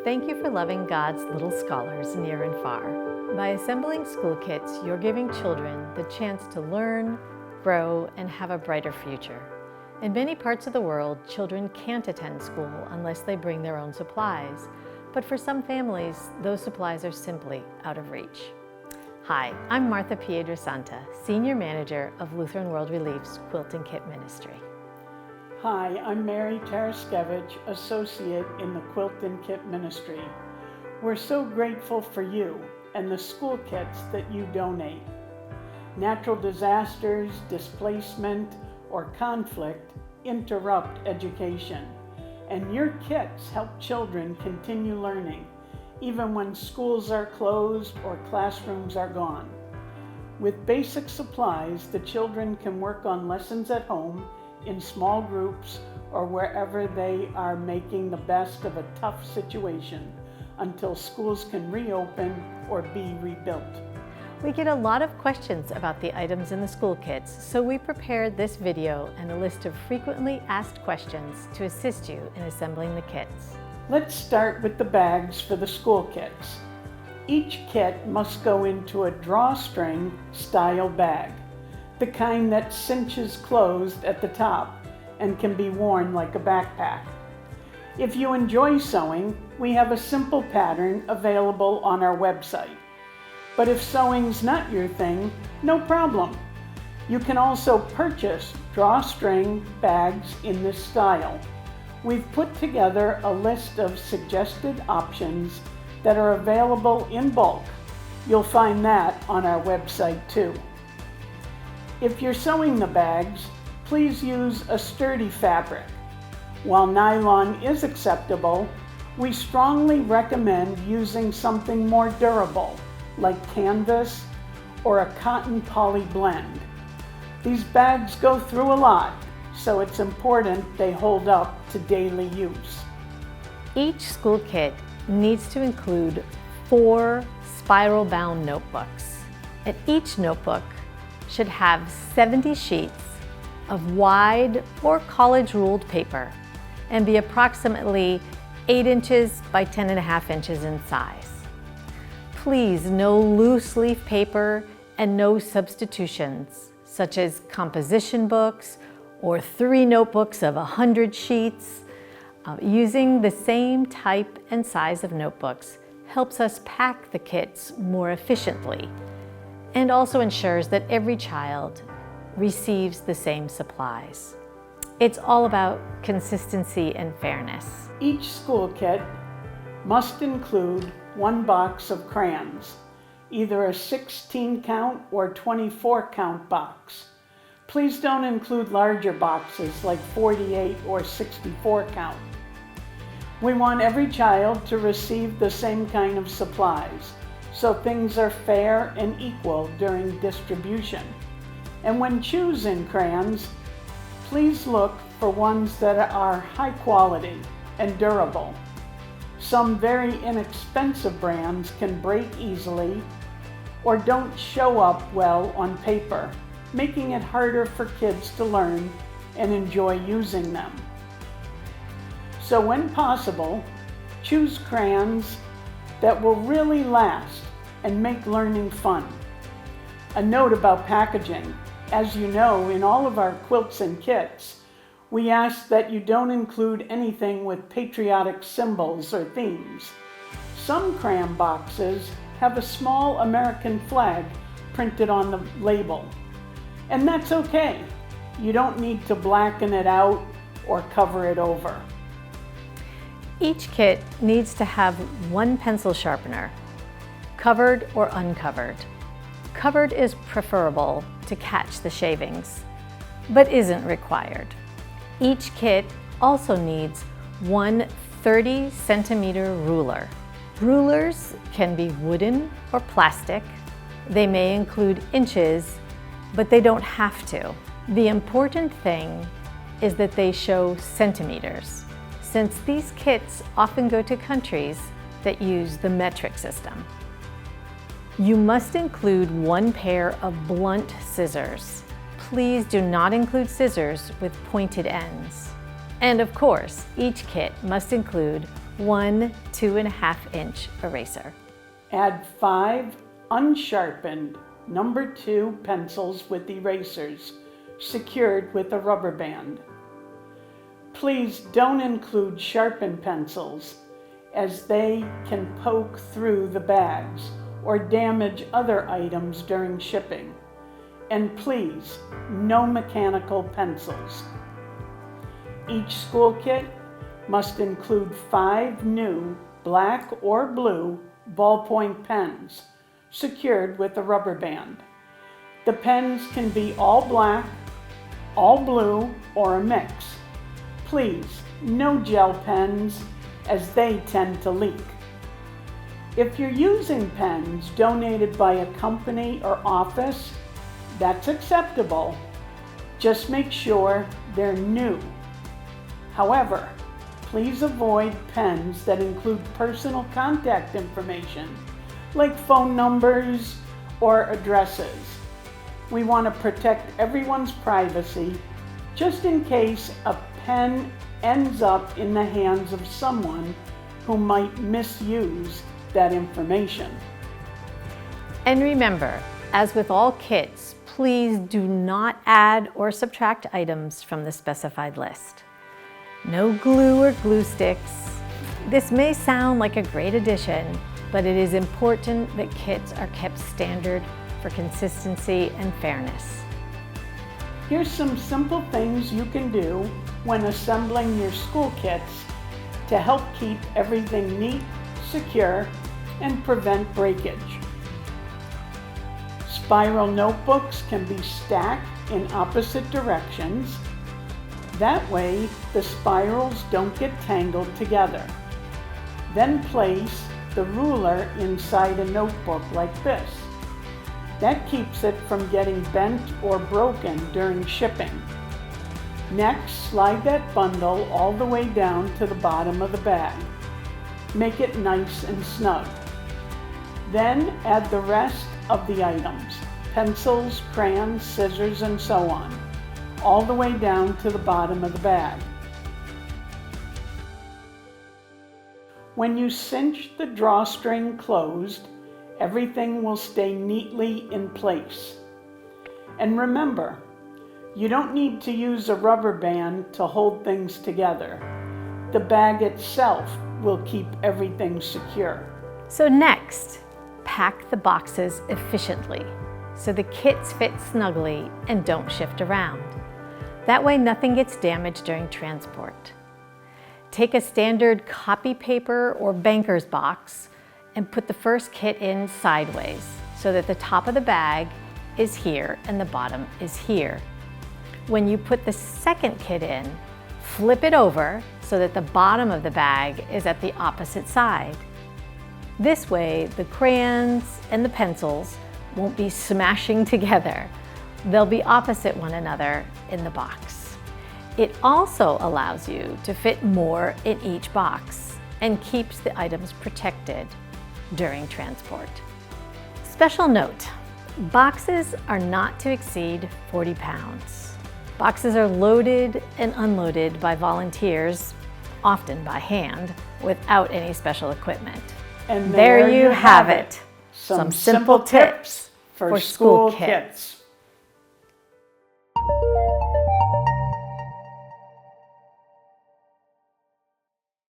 Thank you for loving God's little scholars near and far. By assembling school kits, you're giving children the chance to learn, grow, and have a brighter future. In many parts of the world, children can't attend school unless they bring their own supplies. But for some families, those supplies are simply out of reach. Hi, I'm Martha Piedrasanta, Senior Manager of Lutheran World Relief's Quilt and Kit Ministry. Hi, I'm Mary Tereszkiewcz, Associate in the Quilt and Kit Ministry. We're so grateful for you and the school kits that you donate. Natural disasters, displacement, or conflict interrupt education, and your kits help children continue learning, even when schools are closed or classrooms are gone. With basic supplies, the children can work on lessons at home, in small groups, or wherever they are, making the best of a tough situation until schools can reopen or be rebuilt. We get a lot of questions about the items in the school kits, so we prepared this video and a list of frequently asked questions to assist you in assembling the kits. Let's start with the bags for the school kits. Each kit must go into a drawstring style bag, the kind that cinches closed at the top and can be worn like a backpack. If you enjoy sewing, we have a simple pattern available on our website. But if sewing's not your thing, no problem. You can also purchase drawstring bags in this style. We've put together a list of suggested options that are available in bulk. You'll find that on our website too. If you're sewing the bags, please use a sturdy fabric. While nylon is acceptable, we strongly recommend using something more durable, like canvas or a cotton poly blend. These bags go through a lot, so it's important they hold up to daily use. Each school kit needs to include 4 spiral-bound notebooks, and each notebook should have 70 sheets of wide or college-ruled paper and be approximately 8 inches by 10.5 inches in size. Please, no loose leaf paper and no substitutions, such as composition books or 3 notebooks of 100 sheets. Using the same type and size of notebooks helps us pack the kits more efficiently and also ensures that every child receives the same supplies. It's all about consistency and fairness. Each school kit must include 1 box of crayons, either a 16 count or 24 count box. Please don't include larger boxes like 48 or 64 count. We want every child to receive the same kind of supplies, so things are fair and equal during distribution. And when choosing crayons, please look for ones that are high quality and durable. Some very inexpensive brands can break easily or don't show up well on paper, making it harder for kids to learn and enjoy using them. So when possible, choose crayons that will really last and make learning fun. A note about packaging. As you know, in all of our quilts and kits, we ask that you don't include anything with patriotic symbols or themes. Some crayon boxes have a small American flag printed on the label, and that's okay. You don't need to blacken it out or cover it over. Each kit needs to have 1 pencil sharpener, covered or uncovered. Covered is preferable to catch the shavings, but isn't required. Each kit also needs 1 30-centimeter ruler. Rulers can be wooden or plastic. They may include inches, but they don't have to. The important thing is that they show centimeters, since these kits often go to countries that use the metric system. You must include 1 pair of blunt scissors. Please do not include scissors with pointed ends. And of course, each kit must include one 2.5-inch eraser. Add 5 unsharpened number 2 pencils with erasers, secured with a rubber band. Please don't include sharpened pencils, as they can poke through the bags or damage other items during shipping. And please, no mechanical pencils. Each school kit must include 5 new black or blue ballpoint pens, secured with a rubber band. The pens can be all black, all blue, or a mix. Please, no gel pens, as they tend to leak. If you're using pens donated by a company or office, that's acceptable. Just make sure they're new. However, please avoid pens that include personal contact information, like phone numbers or addresses. We want to protect everyone's privacy, just in case a pen ends up in the hands of someone who might misuse that information. And remember, as with all kits, please do not add or subtract items from the specified list. No glue or glue sticks. This may sound like a great addition, but it is important that kits are kept standard for consistency and fairness. Here's some simple things you can do when assembling your school kits to help keep everything neat, secure, and prevent breakage. Spiral notebooks can be stacked in opposite directions. That way, the spirals don't get tangled together. Then place the ruler inside a notebook like this. That keeps it from getting bent or broken during shipping. Next, slide that bundle all the way down to the bottom of the bag. Make it nice and snug. Then add the rest of the items, pencils, crayons, scissors, and so on, all the way down to the bottom of the bag. When you cinch the drawstring closed, everything will stay neatly in place. And remember, you don't need to use a rubber band to hold things together. The bag itself will keep everything secure. So next, pack the boxes efficiently so the kits fit snugly and don't shift around. That way nothing gets damaged during transport. Take a standard copy paper or banker's box and put the first kit in sideways so that the top of the bag is here and the bottom is here. When you put the second kit in, flip it over so that the bottom of the bag is at the opposite side. This way, the crayons and the pencils won't be smashing together. They'll be opposite one another in the box. It also allows you to fit more in each box and keeps the items protected during transport. Special note, boxes are not to exceed 40 pounds. Boxes are loaded and unloaded by volunteers, often by hand, without any special equipment. And there you have it, some simple tips for school kits.